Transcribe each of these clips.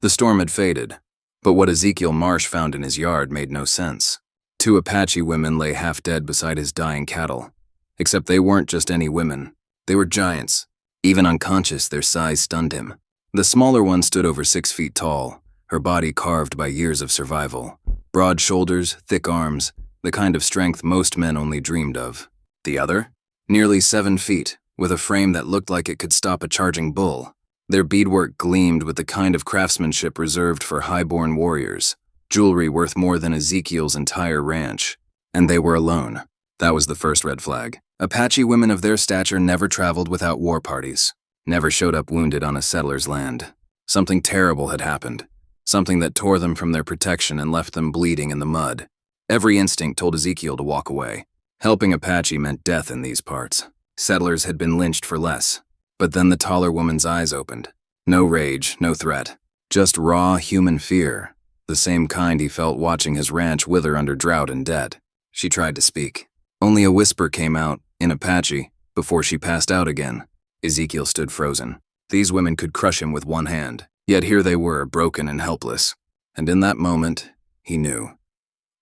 The storm had faded, but what Ezekiel Marsh found in his yard made no sense. 2 Apache women lay half dead beside his dying cattle. Except they weren't just any women. They were giants. Even unconscious, their size stunned him. The smaller one stood over 6 feet tall, her body carved by years of survival. Broad shoulders, thick arms, the kind of strength most men only dreamed of. The other? Nearly 7 feet, with a frame that looked like it could stop a charging bull. Their beadwork gleamed with the kind of craftsmanship reserved for high-born warriors, jewelry worth more than Ezekiel's entire ranch. And they were alone. That was the first red flag. Apache women of their stature never traveled without war parties, never showed up wounded on a settler's land. Something terrible had happened, something that tore them from their protection and left them bleeding in the mud. Every instinct told Ezekiel to walk away. Helping Apache meant death in these parts. Settlers had been lynched for less. But then the taller woman's eyes opened. No rage, no threat. Just raw human fear. The same kind he felt watching his ranch wither under drought and debt. She tried to speak. Only a whisper came out, in Apache, before she passed out again. Ezekiel stood frozen. These women could crush him with one hand. Yet here they were, broken and helpless. And in that moment, he knew.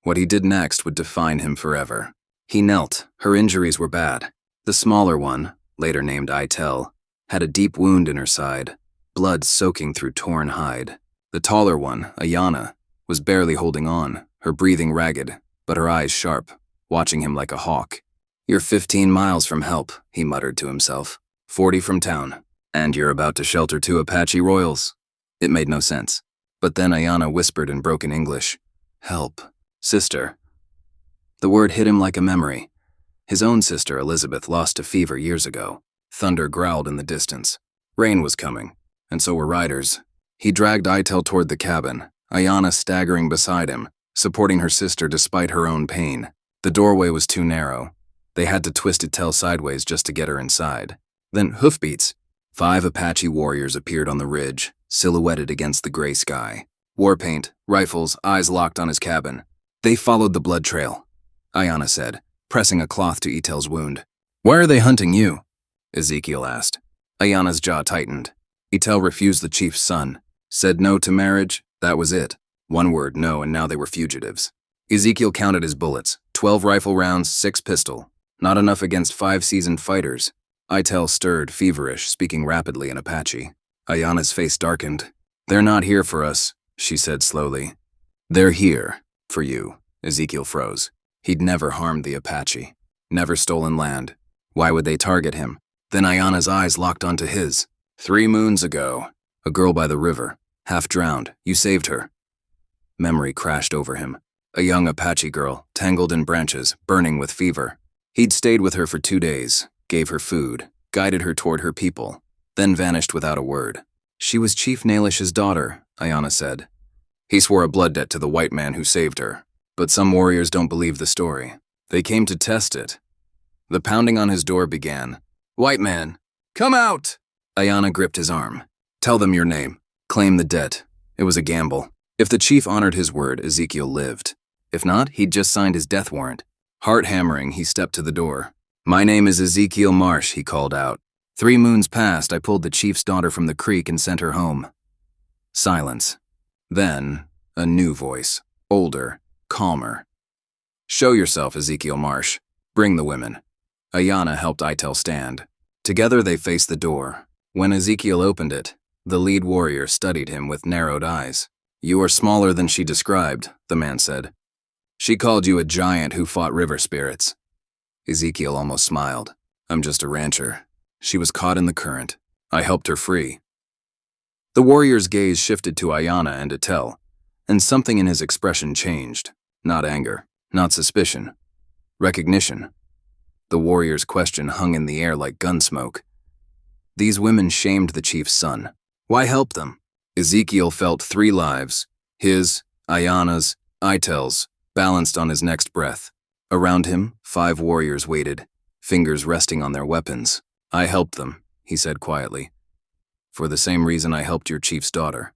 What he did next would define him forever. He knelt. Her injuries were bad. The smaller one, later named Itel, had a deep wound in her side, blood soaking through torn hide. The taller one, Ayana, was barely holding on, her breathing ragged, but her eyes sharp, watching him like a hawk. "You're 15 miles from help," he muttered to himself. 40 from town. "And you're about to shelter 2 Apache royals." It made no sense. But then Ayana whispered in broken English, "Help. Sister." The word hit him like a memory. His own sister, Elizabeth, lost to fever years ago. Thunder growled in the distance. Rain was coming, and so were riders. He dragged Itel toward the cabin, Ayana staggering beside him, supporting her sister despite her own pain. The doorway was too narrow. They had to twist Itel sideways just to get her inside. Then hoofbeats. 5 Apache warriors appeared on the ridge, silhouetted against the gray sky. War paint, rifles, eyes locked on his cabin. "They followed the blood trail," Ayana said, pressing a cloth to Itel's wound. "Why are they hunting you?" Ezekiel asked. Ayana's jaw tightened. Etel refused the chief's son. Said no to marriage, that was it. One word, no, and now they were fugitives. Ezekiel counted his bullets. 12 rifle rounds, 6 pistol. Not enough against 5 seasoned fighters. Itel stirred, feverish, speaking rapidly in Apache. Ayana's face darkened. "They're not here for us," she said slowly. "They're here for you." Ezekiel froze. He'd never harmed the Apache. Never stolen land. Why would they target him? Then Ayana's eyes locked onto his. 3 moons ago, a girl by the river, half drowned. You saved her." Memory crashed over him. A young Apache girl, tangled in branches, burning with fever. He'd stayed with her for 2 days, gave her food, guided her toward her people, then vanished without a word. "She was Chief Nalish's daughter," Ayana said. He swore a blood debt to the white man who saved her. But some warriors don't believe the story. They came to test it. The pounding on his door began. "White man, come out!" Ayana gripped his arm. "Tell them your name. Claim the debt." It was a gamble. If the chief honored his word, Ezekiel lived. If not, he'd just signed his death warrant. Heart hammering, he stepped to the door. "My name is Ezekiel Marsh," he called out. 3 moons passed, I pulled the chief's daughter from the creek and sent her home." Silence. Then, a new voice, older, calmer. "Show yourself, Ezekiel Marsh. Bring the women." Ayana helped Itel stand. Together they faced the door. When Ezekiel opened it, the lead warrior studied him with narrowed eyes. "You are smaller than she described," the man said. "She called you a giant who fought river spirits." Ezekiel almost smiled. "I'm just a rancher. She was caught in the current. I helped her free." The warrior's gaze shifted to Ayana and Itel, and something in his expression changed. Not anger, not suspicion. Recognition. The warrior's question hung in the air like gun smoke. These women shamed the chief's son. Why help them? Ezekiel felt 3 lives, his, Ayana's, Itel's, balanced on his next breath. Around him, 5 warriors waited, fingers resting on their weapons. "I helped them," he said quietly. "For the same reason I helped your chief's daughter."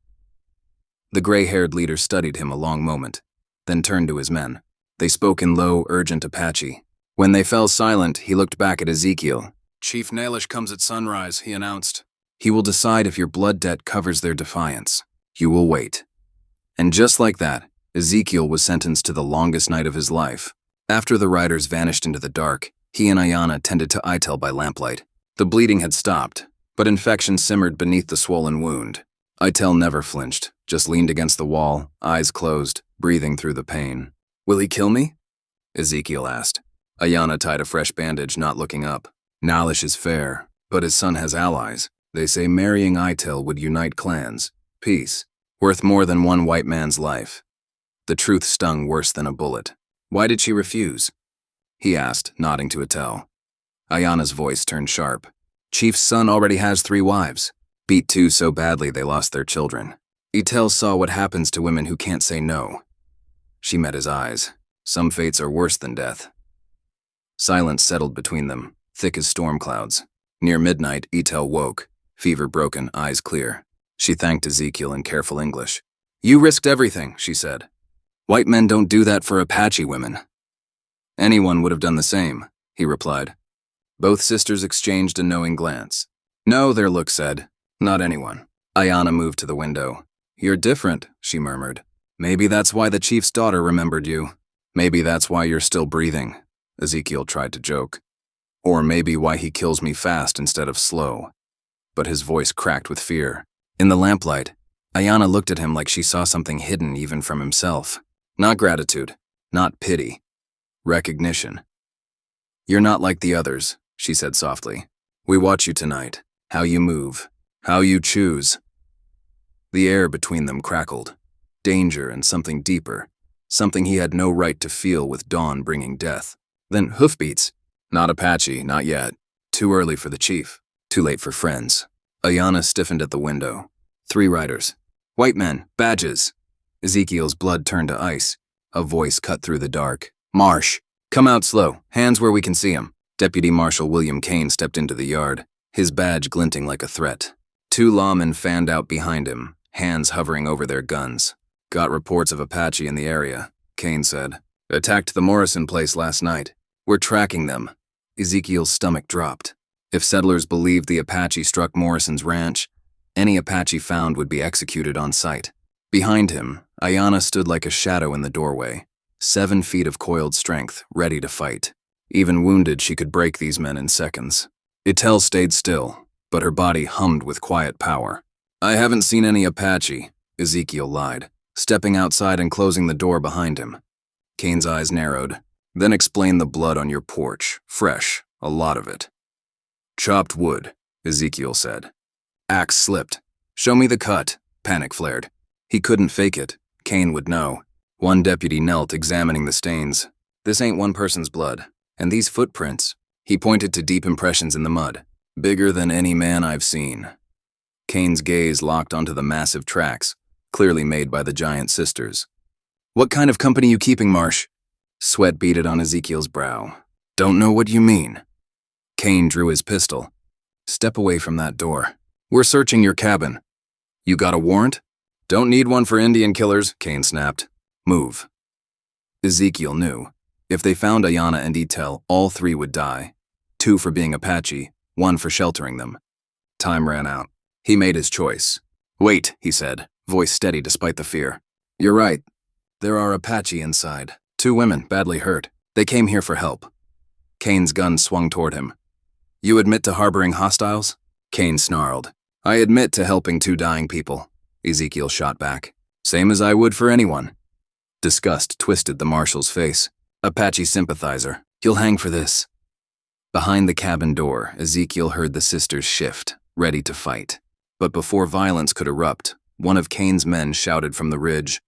The gray-haired leader studied him a long moment, then turned to his men. They spoke in low, urgent Apache. When they fell silent, he looked back at Ezekiel. "Chief Nalish comes at sunrise," he announced. "He will decide if your blood debt covers their defiance. You will wait." And just like that, Ezekiel was sentenced to the longest night of his life. After the riders vanished into the dark, he and Ayanna tended to Itel by lamplight. The bleeding had stopped, but infection simmered beneath the swollen wound. Itel never flinched, just leaned against the wall, eyes closed, breathing through the pain. "Will he kill me?" Ezekiel asked. Ayanna tied a fresh bandage, not looking up. "Nalish is fair, but his son has allies. They say marrying Itel would unite clans. Peace, worth more than one white man's life." The truth stung worse than a bullet. "Why did she refuse?" he asked, nodding to Itel. Ayanna's voice turned sharp. "Chief's son already has 3 wives. Beat 2 so badly they lost their children. Itel saw what happens to women who can't say no." She met his eyes. "Some fates are worse than death." Silence settled between them, thick as storm clouds. Near midnight, Itel woke, fever broken, eyes clear. She thanked Ezekiel in careful English. "You risked everything," she said. "White men don't do that for Apache women." "Anyone would have done the same," he replied. Both sisters exchanged a knowing glance. "No," their look said. "Not anyone." Ayanna moved to the window. "You're different," she murmured. "Maybe that's why the chief's daughter remembered you. Maybe that's why you're still breathing," Ezekiel tried to joke. "Or maybe why he kills me fast instead of slow." But his voice cracked with fear. In the lamplight, Ayanna looked at him like she saw something hidden even from himself. Not gratitude, not pity. Recognition. "You're not like the others," she said softly. "We watch you tonight. How you move. How you choose." The air between them crackled. Danger and something deeper. Something he had no right to feel with dawn bringing death. Then hoofbeats. Not Apache, not yet. Too early for the chief. Too late for friends. Ayanna stiffened at the window. 3 riders. "White men, badges." Ezekiel's blood turned to ice. A voice cut through the dark. "Marsh, come out slow. Hands where we can see him." Deputy Marshal William Kane stepped into the yard, his badge glinting like a threat. 2 lawmen fanned out behind him, hands hovering over their guns. "Got reports of Apache in the area," Kane said. "Attacked the Morrison place last night. We're tracking them." Ezekiel's stomach dropped. If settlers believed the Apache struck Morrison's ranch, any Apache found would be executed on sight. Behind him, Ayanna stood like a shadow in the doorway, 7 feet of coiled strength, ready to fight. Even wounded, she could break these men in seconds. Itel stayed still, but her body hummed with quiet power. "I haven't seen any Apache," Ezekiel lied, stepping outside and closing the door behind him. Kane's eyes narrowed. "Then explain the blood on your porch. Fresh, a lot of it." "Chopped wood," Ezekiel said. Axe slipped. "Show me the cut," panic flared. He couldn't fake it. Kane would know. One deputy knelt, examining the stains. "This ain't one person's blood. And these footprints," he pointed to deep impressions in the mud. "Bigger than any man I've seen." Kane's gaze locked onto the massive tracks, clearly made by the giant sisters. "What kind of company you keeping, Marsh?" Sweat beaded on Ezekiel's brow. "Don't know what you mean." Kane drew his pistol. "Step away from that door. We're searching your cabin." "You got a warrant?" "Don't need one for Indian killers," Kane snapped. "Move." Ezekiel knew. If they found Ayanna and Itel, all 3 would die. 2 for being Apache, 1 for sheltering them. Time ran out. He made his choice. "Wait," he said, voice steady despite the fear. "You're right. There are Apache inside. 2 women, badly hurt. They came here for help." Kane's gun swung toward him. "You admit to harboring hostiles?" Kane snarled. "I admit to helping 2 dying people," Ezekiel shot back. "Same as I would for anyone." Disgust twisted the marshal's face. "Apache sympathizer. You'll hang for this." Behind the cabin door, Ezekiel heard the sisters shift, ready to fight. But before violence could erupt, one of Kane's men shouted from the ridge.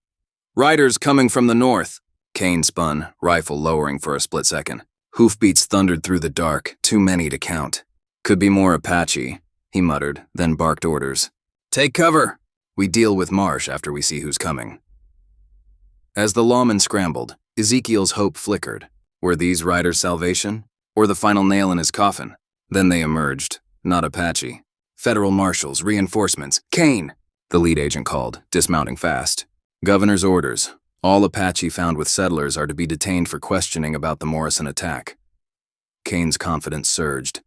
"Riders coming from the north!" Kane spun, rifle lowering for a split second. Hoofbeats thundered through the dark, too many to count. "Could be more Apache," he muttered, then barked orders. "Take cover! We deal with Marsh after we see who's coming." As the lawmen scrambled, Ezekiel's hope flickered. Were these riders' salvation? Or the final nail in his coffin? Then they emerged. Not Apache. "Federal marshals, reinforcements. Kane!" the lead agent called, dismounting fast. "Governor's orders. All Apache found with settlers are to be detained for questioning about the Morrison attack." Kane's confidence surged.